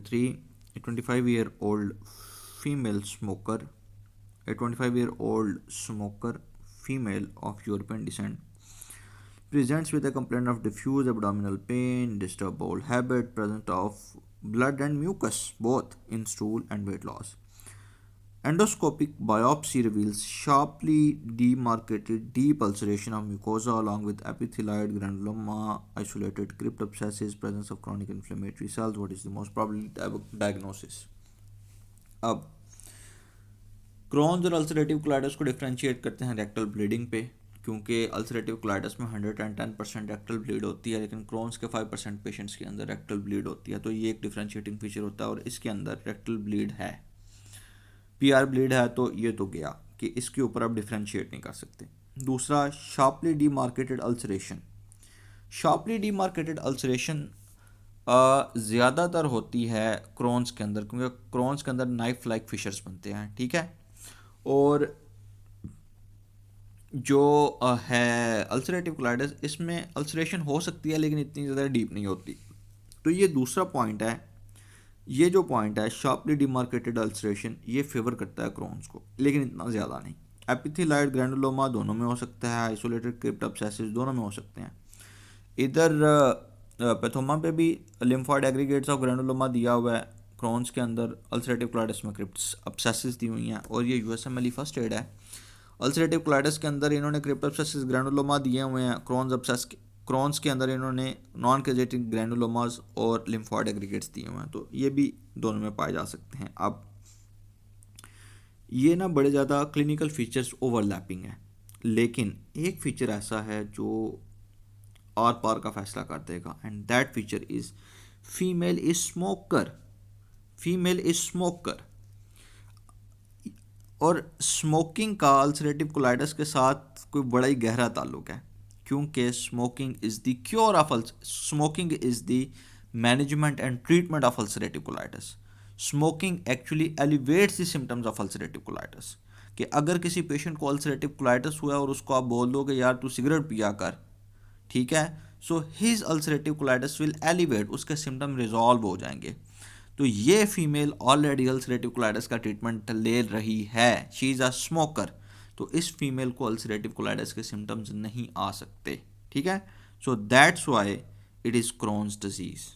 3, a 25-year-old female smoker, a 25-year-old smoker female of European descent presents with a complaint of diffuse abdominal pain, disturbed bowel habit, presence of blood and mucus both in stool and weight loss. Endoscopic biopsy reveals sharply demarcated deep ulceration of mucosa along with epithelioid granuloma, isolated crypt abscesses, presence of chronic inflammatory cells. What is the most probable diagnosis? अब क्रॉन्स और ulcerative colitis को differentiate करते हैं rectal bleeding पे, क्योंकि ulcerative colitis में 110% rectal bleed होती है, लेकिन क्रॉन्स के 5% पेशेंट्स के अंदर रेक्टल ब्लीड होती है। तो ये एक डिफ्रेंशिएटिंग फीचर होता है और इसके अंदर रेक्टल ब्लीड है, पीआर ब्लीड है, तो ये तो गया कि इसके ऊपर आप डिफ्रेंशिएट नहीं कर सकते। दूसरा, sharply demarcated ulceration. Sharply demarcated ulceration ज़्यादातर होती है क्रॉन्स के अंदर, क्योंकि क्रॉन्स के अंदर नाइफ लाइक फिशर्स बनते हैं, ठीक है। और जो है अल्सरेटिव कोलाइटिस, इसमें अल्सरेशन हो सकती है लेकिन इतनी ज़्यादा डीप नहीं होती। तो ये दूसरा पॉइंट है, ये जो पॉइंट है शार्पली डिमार्केटेड अल्सरेशन, ये फेवर करता है क्रॉन्स को, लेकिन इतना ज़्यादा नहीं। एपिथेलाइड ग्रैनुलोमा दोनों में हो सकता है, आइसोलेटेड क्रिप्ट अब्सेसिस दोनों में हो सकते हैं। इधर पैथोमा पे भी लिम्फोइड एग्रीगेट्स ऑफ ग्रैनुलोमा दिया हुआ है, क्रॉन्स के अंदर अल्सरेटिव कोलाइटिस में क्रिप्ट अब्सेसिस दी हुई हैं, और ये यूएसएमएल फर्स्ट एड है। अल्सरेटिव कोलाइटिस के अंदर इन्होंने क्रिप्ट अब्सेसिस ग्रैनुलोमा दिए हुए हैं, क्रॉन्स के अंदर इन्होंने नॉन कैजेटिक ग्रैनुलोमास और लिम्फोइड एग्रीगेट्स दिए हुए हैं, तो ये भी दोनों में पाए जा सकते हैं। अब ये ना बड़े ज़्यादा क्लिनिकल फीचर्स ओवरलैपिंग है, लेकिन एक फीचर ऐसा है जो आर पार का फैसला कर देगा, and that feature is female is smoker. Female is smoker, और स्मोकिंग का अल्सरेटिव कोलाइटिस के साथ कोई बड़ा ही गहरा ताल्लुक है, क्योंकि smoking is the cure of smoking is the management and treatment of ulcerative colitis. Smoking actually elevates the symptoms of ulcerative colitis. कि अगर किसी पेशेंट को अल्सरेटिव कोलाइटिस हुआ और उसको आप बोल दो कि यार तू सिगरेट पिया कर, ठीक है, so his ulcerative colitis will elevate, उसके सिम्टम रिजॉल्व हो जाएंगे। तो ये फीमेल ऑलरेडी अल्सरेटिव कोलाइटिस का ट्रीटमेंट ले रही है, शी इज़ अ स्मोकर, तो इस फीमेल को अल्सरेटिव कोलाइटिस के सिम्टम्स नहीं आ सकते, ठीक है। So that's why it is Crohn's disease.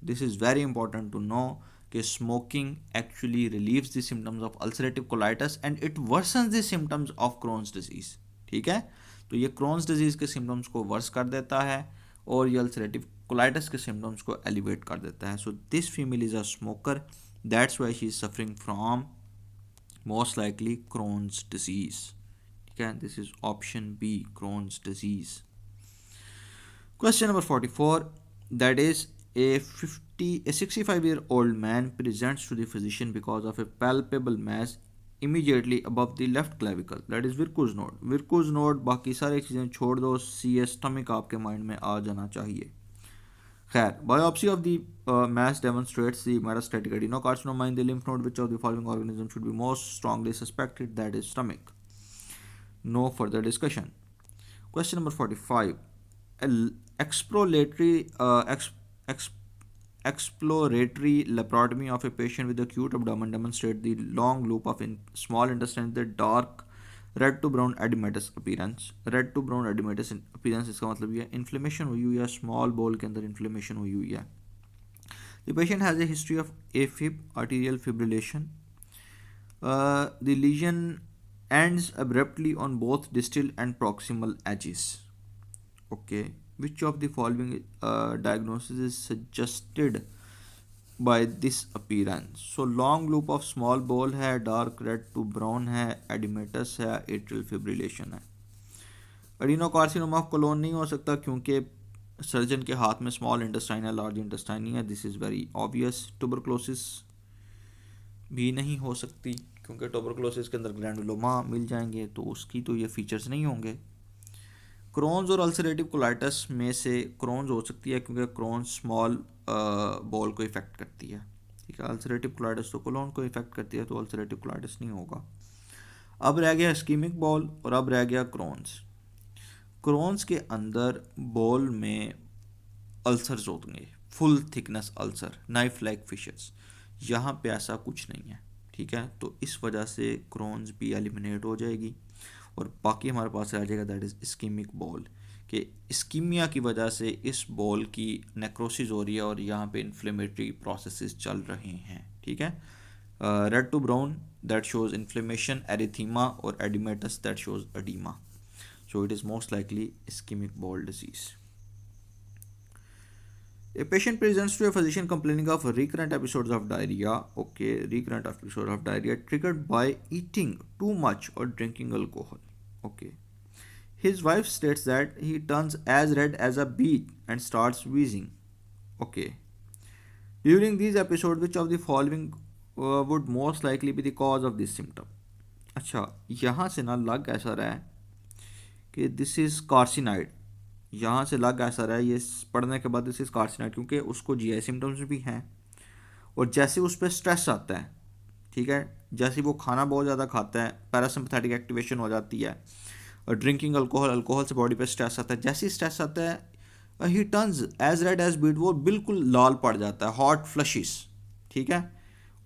This is very important to know कि smoking actually relieves the symptoms of ulcerative colitis and it worsens the symptoms of Crohn's disease, ठीक है। तो ये क्रॉन्स डिजीज के symptoms को worse कर देता है और ये अल्सरेटिव कोलाइटिस के सिम्टम्स को एलिवेट कर देता है। So this female is a smoker, that's why she is suffering from most likely Crohn's disease, ठीक है। This is option B, Crohn's disease. Question number 44, that is a 65-year-old man presents to the physician because of a palpable mass immediately above the left clavicle, that is Virchow node. Virchow node, बाकी सारी चीज़ें छोड़ दो, CS stomach आपके mind में आ जाना चाहिए। खैर, biopsy of the mass demonstrates the metastatic adenocarcinoma in the lymph node. Which of the following organisms should be most strongly suspected? That is stomach. No further discussion. Question number 45. Exploratory laparotomy of a patient with acute abdomen demonstrate the long loop of small intestine with the dark red to brown oedematous appearance. Red to brown oedematous appearance, इसका मतलब ये inflammation हुई हुई है, small बोल के अंदर inflammation हुई हुई है। The patient has a history of AFib, arterial fibrillation. The lesion ends abruptly on both distal and proximal edges. Okay, which of the following diagnosis is suggested by this appearance? So long loop of small bowel है, dark red to brown है, edematous है, atrial fibrillation है। Adenocarcinoma of colon नहीं हो सकता क्योंकि surgeon के हाथ में स्मॉल इंटेस्टाइन है, लार्ज इंटेस्टाइन नहीं है, this is very obvious. Tuberculosis भी नहीं हो सकती क्योंकि ट्यूबरक्लोसिस के अंदर ग्लैंडुलोमा मिल जाएंगे, तो उसकी तो ये फीचर्स नहीं होंगे। क्रॉन्स और अल्सरेटिव कोलाइटिस में से क्रॉन्स हो सकती है क्योंकि क्रॉन्स स्मॉल बॉल को इफेक्ट करती है, ठीक है। अल्सरेटिव कोलाइटिस तो कोलोन को इफेक्ट करती है, तो अल्सरेटिव कोलाइटिस नहीं होगा। अब रह गया इस्कीमिक बॉल और अब रह गया क्रॉन्स। क्रॉन्स के अंदर बॉल में अल्सर्स होंगे, full thickness ulcer, knife like fishes. यहाँ पे ऐसा कुछ नहीं है, ठीक है। तो इस वजह से क्रोन्स भी एलिमिनेट हो जाएगी और बाकी हमारे पास आ जाएगा दैट इज़ इस्कीमिक बॉल, कि इस्कीमिया की वजह से इस बॉल की नेक्रोसिस हो रही है और यहाँ पे इन्फ्लेमेटरी प्रोसेसेस चल रहे हैं, ठीक है। Red to brown that shows inflammation, erythema और oedematous that shows oedema. So it is most likely ischemic bowel disease. A patient presents to a physician complaining of recurrent episodes of diarrhea. Okay, recurrent episodes of diarrhea triggered by eating too much or drinking alcohol. Okay. His wife states that he turns as red as a beet and starts wheezing. Okay. During these episodes, which of the following would most likely be the cause of this symptom? अच्छा, यहाँ से ना लग ऐसा रहा है कि this is कार्सिनाइड। यहाँ से लग ऐसा रहा है ये पढ़ने के बाद दिस इज़ कार्सिनाइड, क्योंकि उसको जीआई सिम्टम्स भी हैं और जैसे उस पर स्ट्रेस आता है, ठीक है, जैसे वो खाना बहुत ज़्यादा खाता है पैरासिम्पैथेटिक एक्टिवेशन हो जाती है, और ड्रिंकिंग अल्कोहल, अल्कोहल से बॉडी पे स्ट्रेस आता है, जैसे ही स्ट्रेस आता है ही turns as red as beet, वो बिल्कुल लाल पड़ जाता है, हॉट फ्लशिस, ठीक है,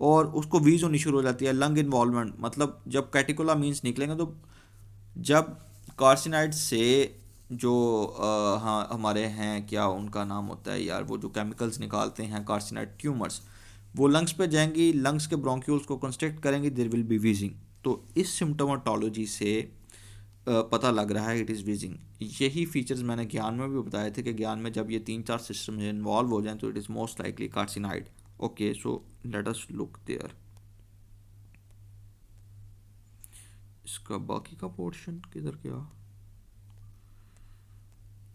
और उसको वीज होनी शुरू हो जाती है, लंग इन्वॉल्वमेंट, मतलब जब कैटिकुला मीन्स निकलेंगे तो जब कार्सिनाइड से जो हाँ हमारे हैं, क्या उनका नाम होता है यार, वो जो केमिकल्स निकालते हैं कार्सिनाइड ट्यूमर्स, वो लंग्स पे जाएंगी, लंग्स के ब्रोंक्यूल्स को कंस्ट्रिक्ट करेंगी, देयर विल बी वीजिंग। तो इस सिम्टोमेटोलॉजी से पता लग रहा है इट इज़ वीजिंग। यही फीचर्स मैंने ज्ञान में भी बताए थे कि ज्ञान में जब ये 3-4 सिस्टम इन्वॉल्व हो जाएं तो it is most likely carcinoid. Okay, so let us look there. इसका बाकी का पोर्शन किधर गया?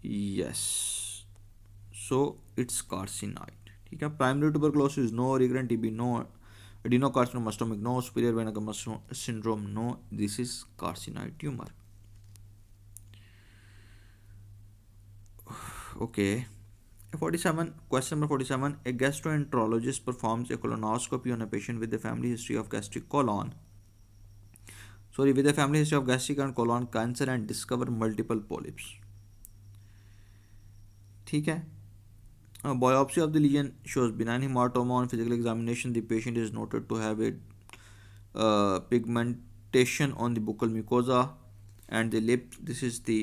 यस, सो इट्स कार्सिनाइड, ठीक है। Primary tuberculosis no, recurrent TB no, adenocarcinoma stomach no, superior venous syndrome no, this is carcinoid tumour. Okay, 47, question number 47, a gastroenterologist performs a colonoscopy on a patient with a family history of gastric and colon cancer and discover multiple polyps, ठीक है। Biopsy of the lesion shows benign hematoma. On physical examination, the patient is noted to have a pigmentation on the buccal mucosa and the lip. This is the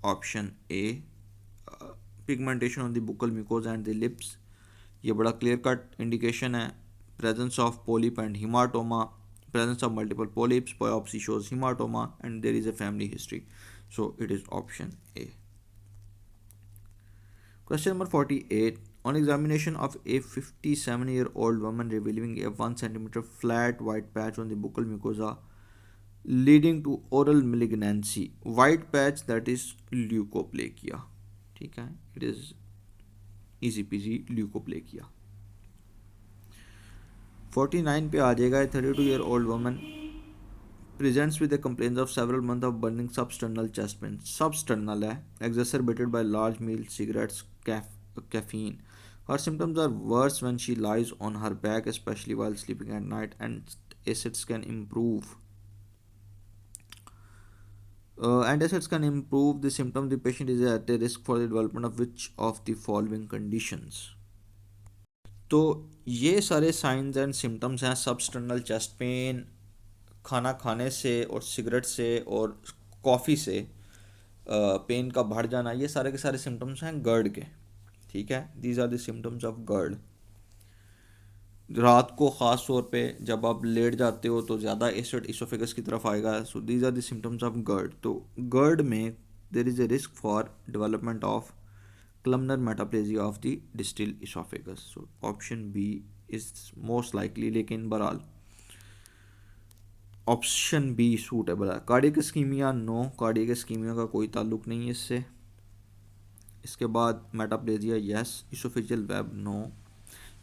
option A, pigmentation on the buccal mucosa and the lips. ये बड़ा clear cut indication है। Presence of polyp and hematoma, presence of multiple polyps, biopsy shows hematoma and there is a family history, so it is option A. Question number 48. On examination of a 57-year-old woman revealing a 1 centimeter flat white patch on the buccal mucosa leading to oral malignancy, white patch that is leukoplakia, ठीक है, it is easy peasy leukoplakia. 49 पे आ जाएगा। 32-year-old woman presents with the complaints of several months of burning substernal chest pain. Substernal है, exacerbated by large meals, cigarettes, caffeine. Her symptoms are worse when she lies on her back, especially while sleeping at night, and acids can improve. Antacids can improve the symptoms. The patient is at a risk for the development of which of the following conditions? तो ये सारे science and symptoms हैं substernal chest pain, खाना खाने से और cigarette से और कॉफ़ी से पेन का बढ़ जाना, ये सारे के सारे सिम्टम्स हैं गर्ड के, ठीक है। These are the symptoms of GERD. रात को ख़ास तौर पे जब आप लेट जाते हो तो ज़्यादा एसिड इसोफेगस की तरफ आएगा, so these are the symptoms of GERD. तो गर्ड में there is a risk for development of columnar metaplasia of the distal esophagus, so option B is most likely, लेकिन बहरहाल ऑप्शन बी सूटेबल है। Cardiac ischaemia no, cardiac ischaemia का कोई ताल्लुक नहीं है इससे। इसके बाद metaplasia yes, oesophageal web no,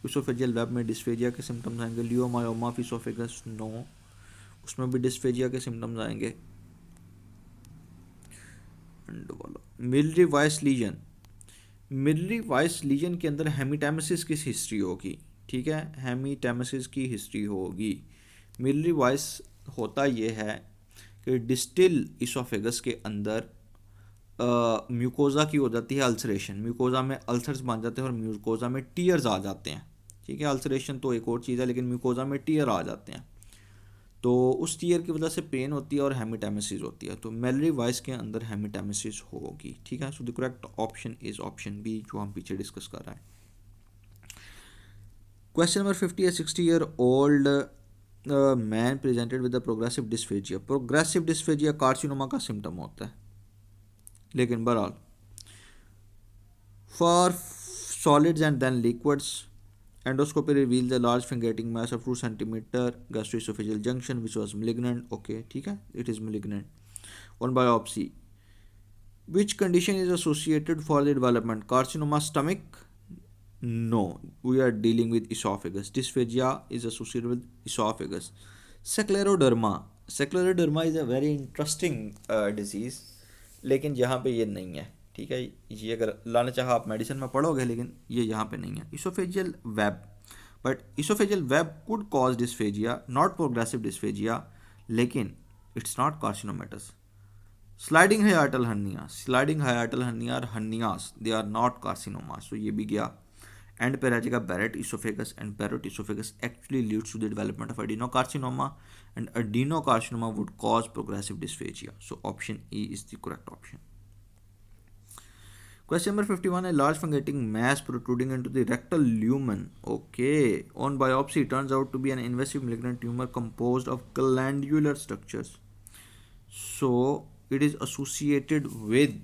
oesophageal web में डिस्फेजिया के सिम्टम्स आएंगे। लियोमायोमा ऑफ इसोफेगस नो, उसमें भी डिस्फेजिया के सिम्टम्स आएंगे। Mallory Weiss lesion, Mallory Weiss lesion के अंदर हेमिटेमेसिस की हिस्ट्री होगी, ठीक है, हेमिटेमेसिस की हिस्ट्री होगी। मिलिटरी वाइस होता ये है कि डिस्टिल इसोफेगस के अंदर म्यूकोज़ा की हो जाती है अल्सरेशन, म्यूकोज़ा में अल्सर्स बन जाते हैं और म्यूकोज़ा में टीयर्स आ जाते हैं। ठीक है, अल्सरेशन तो एक और चीज़ है, लेकिन म्यूकोज़ा में टीयर आ जाते हैं, तो उस टीयर की वजह से पेन होती है और हेमिटेमेसिस होती है। तो मेलरी वाइस के अंदर हेमिटेमेसिस होगी। ठीक है, so the correct option is option B, जो हम पीछे डिस्कस कर रहे हैं। Question number 50, a 60-year-old man presented with the progressive dysphagia. Progressive dysphagia carcinoma का सिम्टम होता है, लेकिन बहरहाल for solids and then liquids endoscopy reveals a large fingerating mass of 2 centimeter gastroesophageal junction which was malignant. Okay, ठीक है, it is malignant. On biopsy, which condition is associated for the development? Carcinoma stomach? No, we are dealing with esophagus. Dysphagia is associated with esophagus. Scleroderma. Scleroderma is a very interesting disease, लेकिन यहाँ पे ये नहीं है। ठीक है, ये अगर लाना चाहा आप मेडिसिन में पढ़ोगे, लेकिन ये यहाँ पे नहीं है। Oesophageal web, but oesophageal web could cause dysphagia, not progressive dysphagia, लेकिन it's not carcinomatous. Sliding hiatal hernia, sliding hiatal hernia और hernias, they are not carcinoma, so ये भी गया। एंड पे रह जाएगा Barrett oesophagus, and Barrett oesophagus actually leads to the development of adenocarcinoma, and adenocarcinoma would cause progressive dysphagia, so option E is the correct option. Question number 51, a large fungating mass protruding into the rectal lumen. Okay, on biopsy it turns out to be an invasive malignant tumor composed of glandular structures. So it is associated with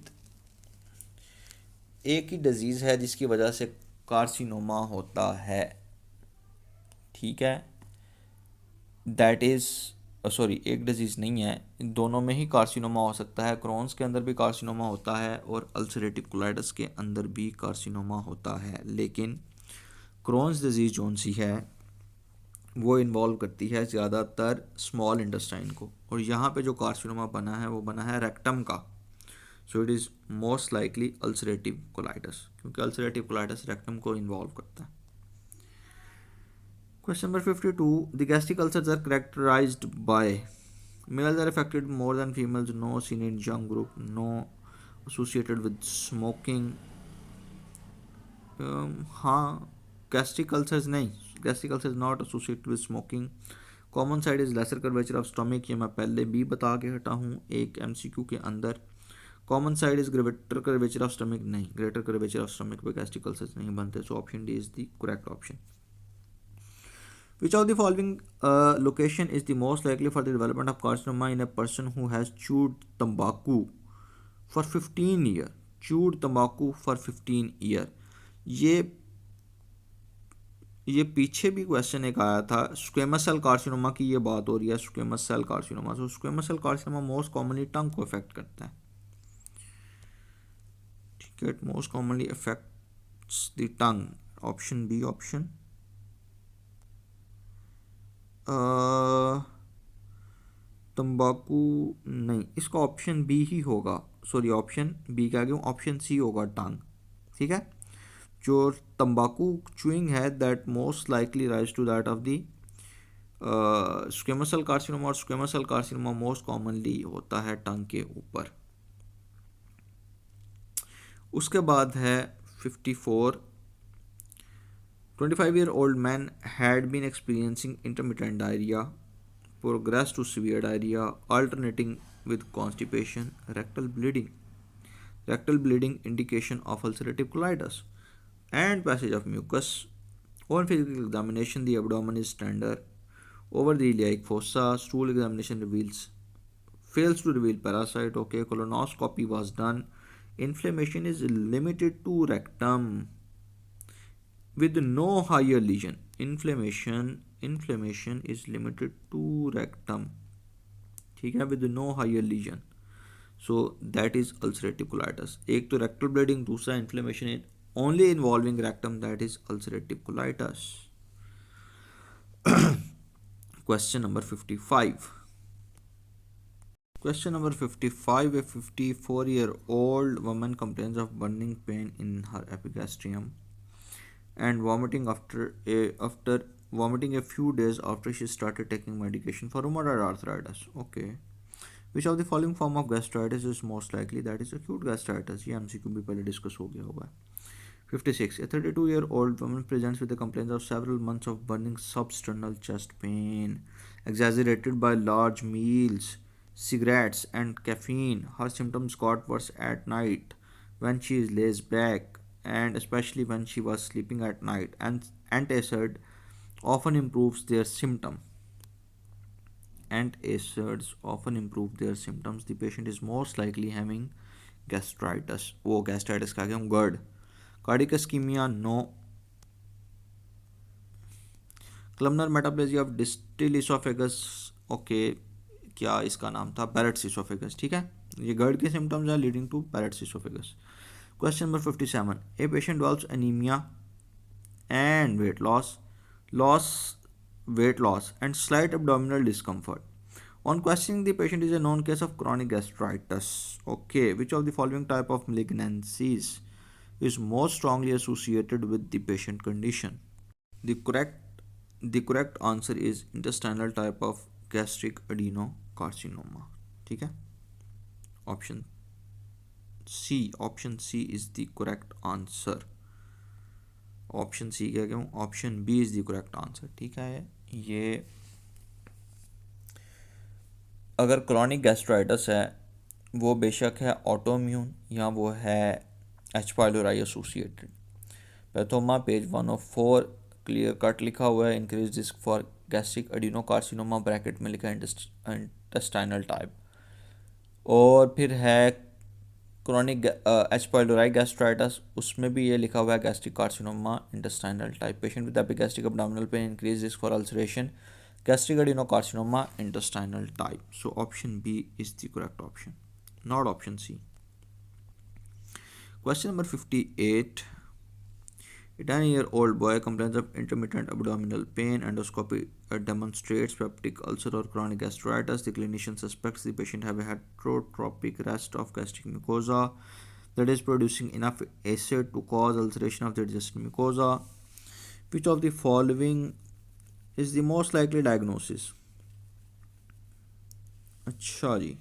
एक ही disease है जिसकी वजह से carcinoma होता है। ठीक है, that is sorry, एक डिजीज़ नहीं है, इन दोनों में ही कार्सिनोमा हो सकता है। क्रोन्स के अंदर भी कार्सिनोमा होता है और अल्सरेटिव कोलाइटिस के अंदर भी कार्सिनोमा होता है, लेकिन क्रोन्स डिजीज़ जोन सी है वो इन्वॉल्व करती है ज़्यादातर स्मॉल इंटेस्टाइन को, और यहाँ पे जो कार्सिनोमा बना है वो बना है रेक्टम का। So it is most likely ulcerative colitis, क्योंकि अल्सरेटिव कोलाइटिस रेक्टम को इन्वॉल्व करता है। Question number 52. The gastric ulcers are characterized by males are affected more than females, no seen in young group, no associated with smoking. हाँ, gastric ulcers नहीं, gastric ulcers not associated with smoking. Common side is lesser curvature of stomach, ये मैं पहले भी बता के हटा हूँ एक MCQ के अंदर। Common side is greater curvature of stomach, नहीं, greater curvature of stomach पे gastric ulcers नहीं बनते, so option D is the correct option. Which of the following location is the most likely for the development of carcinoma in a person who has chewed tobacco for 15 years? Chewed tobacco for 15 years. ये पीछे भी question एक आया था, squamous cell carcinoma की ये बात हो रही है, squamous cell carcinoma. So squamous cell carcinoma most commonly tongue को अफेक्ट करता है। ठीक है, it most commonly affects the tongue, option B option. तंबाकू नहीं, इसका ऑप्शन बी ही होगा, सॉरी ऑप्शन बी क्या गया, ऑप्शन सी होगा टंग। ठीक है, जो तंबाकू चूइंग है that most likely rise to that of the squamous cell carcinoma, और squamous cell carcinoma most commonly होता है टंग के ऊपर। उसके बाद है 54, 25-year-old man had been experiencing intermittent diarrhea, progressed to severe diarrhea, alternating with constipation, rectal bleeding. Rectal bleeding indication of ulcerative colitis and passage of mucus. On physical examination, the abdomen is tender. Over the iliac fossa, stool examination fails to reveal parasite. Okay, colonoscopy was done. Inflammation is limited to rectum with no higher lesion. Inflammation is limited to rectum. ठीक है, with no higher lesion. So that is ulcerative colitis. एक तो rectal bleeding, दूसरा inflammation only involving rectum, that is ulcerative colitis. Question number 55. Question number 55. A 54-year-old woman complains of burning pain in her epigastrium and vomiting after vomiting a few days after she started taking medication for rheumatoid arthritis. Okay, which of the following form of gastritis is most likely, that is acute gastritis. ये MCQ भी पहले discuss हो गया हुआ है। 56. A 32-year-old woman presents with the complaints of several months of burning substernal chest pain, exaggerated by large meals, cigarettes, and caffeine. Her symptoms got worse at night when she lays back, and especially when she was sleeping at night. And antacid often improves their symptom. Antacids often improve their symptoms. The patient is most likely having gastritis. वो gastritis का क्या हम GERD. Cardiac ischemia, no. Columnar metaplasia of distal esophagus, okay, क्या इसका नाम था, Barrett's esophagus, ठीक है। ये GERD के symptoms are leading to Barrett's esophagus. Question number 57. A patient develops anemia and weight loss and slight abdominal discomfort. On questioning, the patient is a known case of chronic gastritis. Okay, which of the following type of malignancies is most strongly associated with the patient condition? The correct answer is intestinal type of gastric adenocarcinoma. ठीक है, option C is the correct answer. Option C क्या कहूँ, option B is the correct answer. ठीक है, ये अगर chronic gastritis है वो बेशक है ऑटोम्यून या वो है H pylori associated. Pathoma page 104 clear cut लिखा हुआ है, increase risk for gastric adenocarcinoma bracket में लिखा है इंटेस्टाइनल टाइप। और फिर है क्रॉनिक एच पाइलोराई गैस्ट्राइटिस, उसमें भी ये लिखा हुआ है gastric carcinoma intestinal type. Patient with epigastric abdominal pain, increase risk for ulceration, gastric adenocarcinoma intestinal type. So option B is the correct option, not option C. Question number 58. A 10-year-old boy complains of intermittent abdominal pain. Endoscopy demonstrates peptic ulcer or chronic gastritis. The clinician suspects the patient have a heterotropic rest of gastric mucosa that is producing enough acid to cause ulceration of the digestive mucosa. Which of the following is the most likely diagnosis? अच्छा जी,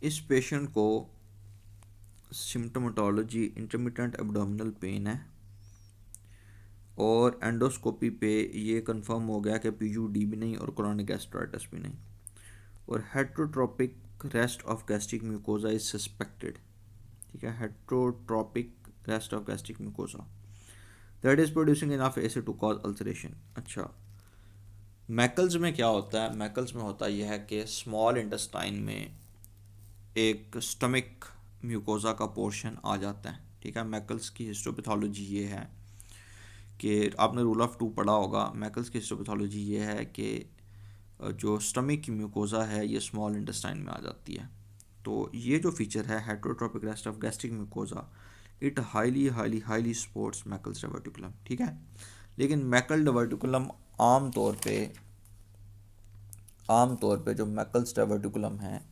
इस patient को symptomatology intermittent abdominal pain है और endoscopy पे ये confirm हो गया कि पीयूडी भी नहीं और क्रॉनिक गैस्ट्राइटिस भी नहीं, और heterotopic rest of gastric mucosa is suspected. ठीक है, heterotopic rest of gastric mucosa that is producing enough acid to cause ulceration. अच्छा, मैकल्स में क्या होता है? मैकल्स में होता यह है कि स्मॉल इंटेस्टाइन में एक स्टमक म्यूकोजा का पोर्शन आ जाता है। ठीक है, मैकल्स की हिस्टोपैथोलॉजी ये है कि आपने रूल ऑफ टू पढ़ा होगा। मैकल्स की हिस्टोपैथोलॉजी ये है कि जो स्टमक की म्यूकोजा है ये स्मॉल इंटेस्टाइन में आ जाती है। तो ये जो फीचर है heterotopic rest of gastric mucosa, it highly highly highly supports Meckel's diverticulum. ठीक है, लेकिन मैकल डाइवर्टिकुलम आम तौर पे जो मैकल्स डाइवर्टिकुलम है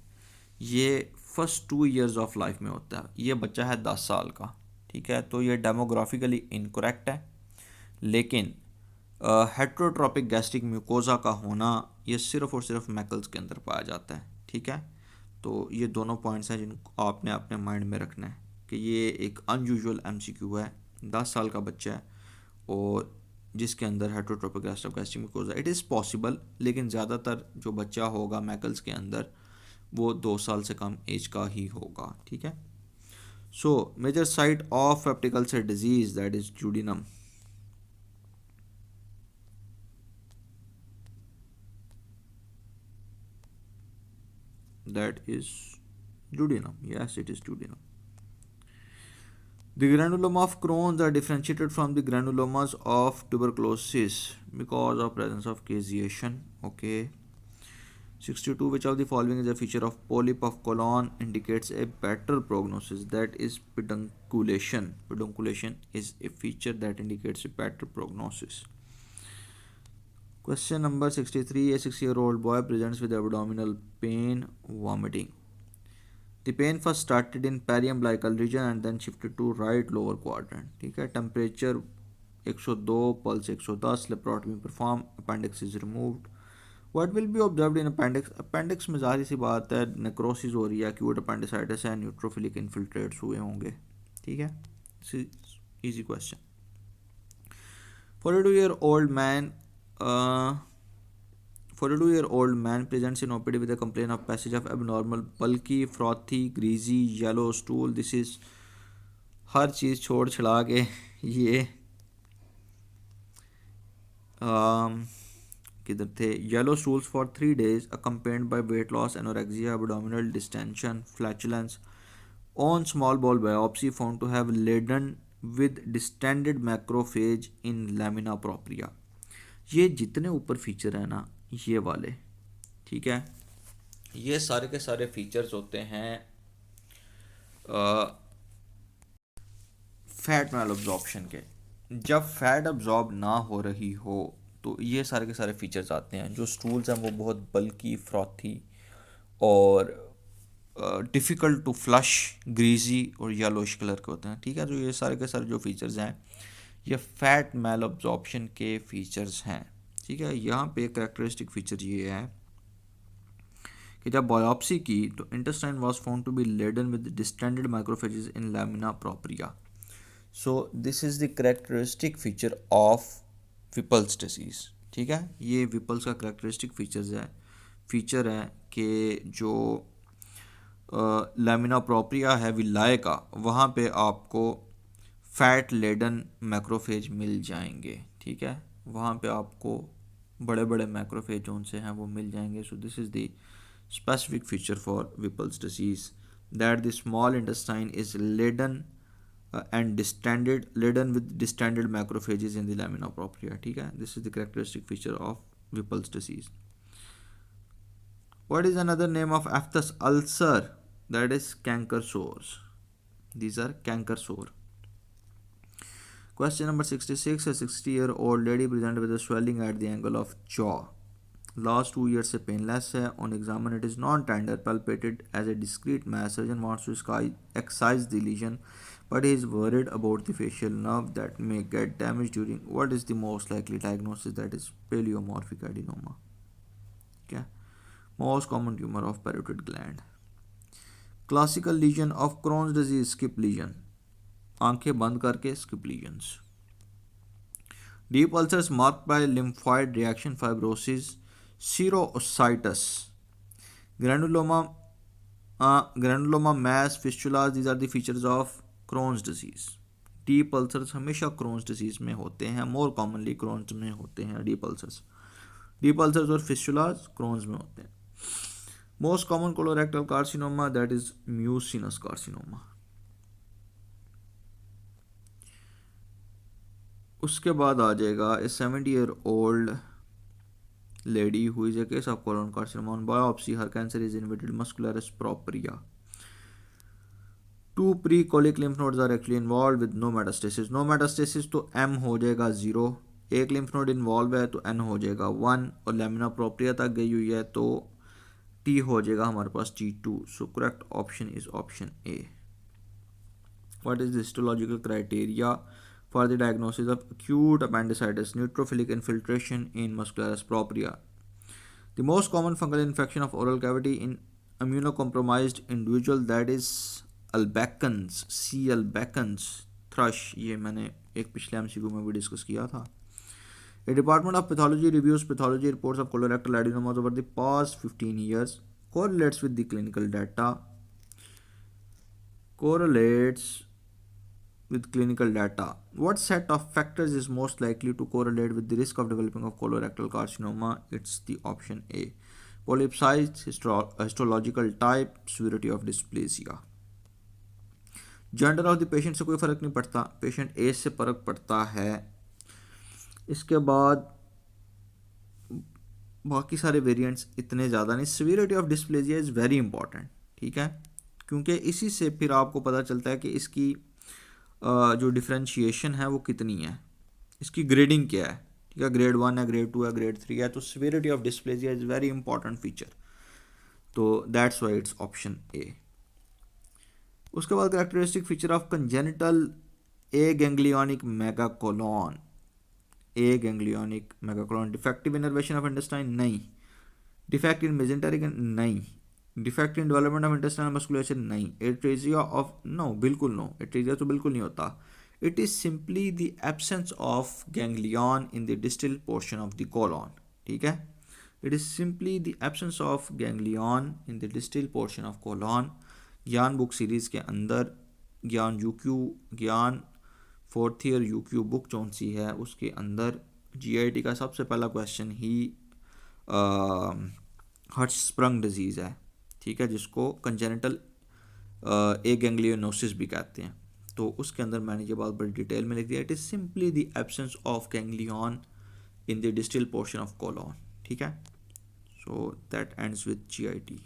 ये फर्स्ट 2 years ऑफ लाइफ में होता है। ये बच्चा है 10 साल का। ठीक है, तो ये डेमोग्राफिकली इनकरेक्ट है, लेकिन हेट्रोट्रोपिक गैस्ट्रिक म्यूकोजा का होना ये सिर्फ और सिर्फ मैकल्स के अंदर पाया जाता है। ठीक है, तो ये दोनों पॉइंट्स हैं जिनको आपने अपने माइंड में रखना है कि ये एक अनयूजुअल एमसीक्यू है। 10 साल का बच्चा है और जिसके अंदर heterotrophic rest of gastric mucosa, it is possible, लेकिन ज़्यादातर जो बच्चा होगा मैकल्स के अंदर वो 2 साल से कम एज का ही होगा। ठीक है, so major site of peptic ulcer disease that is duodenum. That is duodenum. Yes, it is duodenum. The granuloma of Crohn's are differentiated from the granulomas of tuberculosis because of presence of caseation. Okay. 62. Which of the following is a feature of polyp of colon indicates a better prognosis? That is pedunculation. Pedunculation is a feature that indicates a better prognosis. Question number 63. A 6-year-old boy presents with abdominal pain, vomiting. The pain first started in periumbilical region and then shifted to right lower quadrant, ठीक है। Temperature 102, pulse 110, laparotomy perform, appendix is removed. What will be observed in appendix? Appendix में जाहिर सी बात है necrosis हो रही है, एक्यूट अपेंडिसाइटिस है, न्यूट्रोफिलिक इन्फिल्ट्रेट्स हुए होंगे, ठीक है। Easy question. 42-year-old man 42-year-old man presents in OPD with a complaint of passage of abnormal, bulky, frothy, greasy, yellow stool. This is हर चीज़ छोड़ छड़ा के ये किधर थे? Yellow stools for 3 days accompanied by weight loss, anorexia, abdominal distension, flatulence. On small bowel biopsy found to have laden with distended macrophage in lamina propria. ये जितने ऊपर feature है ना, ये वाले, ठीक है, ये सारे के सारे फीचर्स होते हैं फैट मैल अब्जॉर्प्शन के। जब फैट अब्जॉर्ब ना हो रही हो तो ये सारे के सारे फीचर्स आते हैं। जो स्टूल्स हैं वो बहुत बल्की, फ्रॉथी और डिफ़िकल्ट टू फ्लश, ग्रीजी और येलोइश कलर के होते हैं, ठीक है। जो ये सारे के सारे जो फीचर्स हैं ये फैट मैल अब्जॉर्प्शन के फीचर्स हैं, ठीक है। यहाँ पे कैरेक्टरिस्टिक फीचर ये है कि जब बायोप्सी की तो intestine was found to be laden with distended macrophages in lamina propria. So this is the characteristic feature of Whipple's disease, ठीक है। ये विपल्स का कैरेक्टरिस्टिक फीचर है कि जो लैमिना प्रोप्रिया है विलाय का, वहाँ पे आपको फैट लेडन मैक्रोफेज मिल जाएंगे, ठीक है। वहाँ पे आपको बड़े बड़े मैक्रोफेज जो उनसे हैं वो मिल जाएंगे। सो this is the specific feature for Whipple's disease, that the small intestine is laden with distended macrophages in the lamina propria, ठीक है। This is the characteristic feature of Whipple's disease. What is another name of aphthous ulcer? That is canker sores. These are canker sore. Question number 66. A 60-year-old lady presented with a swelling at the angle of jaw. Last 2 years से painless है. On examine it is non-tender, palpated as a discrete mass. Surgeon wants to excise the lesion, but he is worried about the facial nerve that may get damaged during. What is the most likely diagnosis? That is pleomorphic adenoma. Okay. Most common tumor of parotid gland. Classical lesion of Crohn's disease, skip lesion. आंखें बंद करके skip lesions. Deep ulcers marked by lymphoid reaction, fibrosis, serositis, granuloma, mass, fistulas. These are the features of Crohn's disease. Deep ulcers हमेशा Crohn's disease में होते हैं, more commonly Crohn's में होते हैं deep ulcers. Deep ulcers और fistulas Crohn's में होते हैं. Most common colorectal carcinoma, that is mucinous carcinoma. उसके बाद आ जाएगा a 70-year-old lady who is a case of colon carcinoma. On biopsy, her cancer is invaded muscularis propria. 2 pre-colic lymph nodes are actually involved with no metastasis. No metastasis तो M हो जाएगा 0, एक lymph node involved है तो N हो जाएगा 1, और laminar propria तक गई हुई है तो T हो जाएगा हमारे पास T2. So correct option is option A. What is the histological criteria for the diagnosis of acute appendicitis, neutrophilic infiltration in muscularis propria? The most common fungal infection of oral cavity in immunocompromised individual, that is albicans, C. albicans, thrush. ये मैंने एक पिछले MCQ में भी discuss किया था. A department of pathology reviews pathology reports of colorectal adenomas over the past 15 years, correlates with the clinical data, What set of factors is most likely to correlate with the risk of developing of colorectal carcinoma? It's the option A. Polyp size, histological type, severity of dysplasia. Gender of the patient से कोई फ़र्क नहीं पड़ता, patient as से फ़र्क पड़ता है. इसके बाद बाकी सारे वेरिएंट्स इतने ज़्यादा नहीं. Severity of dysplasia is very important, ठीक है, क्योंकि इसी से फिर आपको पता चलता है कि इसकी जो डिफ्रेंशिएशन है वो कितनी है, इसकी ग्रेडिंग क्या है, ठीक है, ग्रेड 1 है, ग्रेड 2 है, ग्रेड 3 है. तो severity of dysplasia is very important feature, तो that's why it's option A. उसके बाद characteristic feature of congenital aganglionic megacolon, aganglionic megacolon, defective innervation of intestine नहीं, डिफेक्ट इन मेजेंटरी नहीं, defect in development of intestinal musculature नहीं, atresia of no, बिल्कुल no, atresia तो बिल्कुल नहीं होता। It is simply the absence of ganglion in the distal portion of the colon, ठीक है, it is simply the absence of ganglion in the distal portion of colon. ज्ञान book series के अंदर ज्ञान यूक्यू, ज्ञान फोर्थ ईयर यूक्यू बुक कौन सी है उसके अंदर जीआईटी का सबसे पहला क्वेश्चन ही हर्ट्सप्रंग डिजीज़ है, ठीक है, जिसको कंजेनिटल ए गैंग्लियोनोसिस भी कहते हैं। तो उसके अंदर मैंने ये बात बड़ी डिटेल में लिख दिया, it is simply the absence of ganglion in the distal portion of colon, ठीक है। So that ends with GIT.